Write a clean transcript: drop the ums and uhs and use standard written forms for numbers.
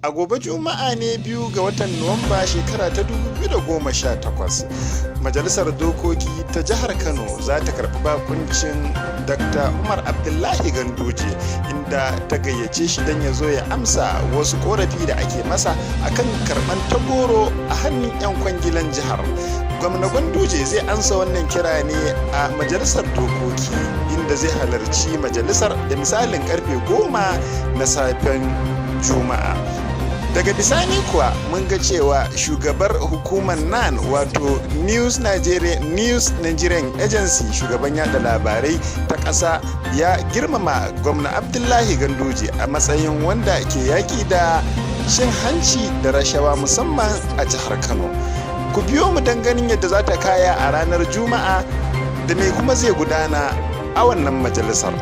A gobe Juma'a ne 2 ga watan Nuwamba shekara ta 2018, Majalisar Dokoki ta Jihar Kano za ta karɓi bakuncin Dr. Umar Abdullahi Ganduje, inda ta gayyace shi don ya zo ya amsa wasu korafi da ake masa akan karɓan tagoro a hannun 'yan kwangilan jihar. Gwamna Ganduje zai ansa wannan kira ne a Majalisar Dokoki, inda zai halarci majalisar da misalin karfe 10 na safen Juma'a. Daga bisani kuwa mun ga cewa shugabar hukumar NAN wato News Nigerian Agency, shugaban yada labarai ta ƙasa, ya girmama gwamna Abdullahi Ganduje a matsayin wanda ke yaƙi da cin hanci da rashawa musamman a jihar Kano. Ku biyo mu don ganin yadda za ta kaya a ranar Juma'a da me kuma zai gudana a wannan majalisar.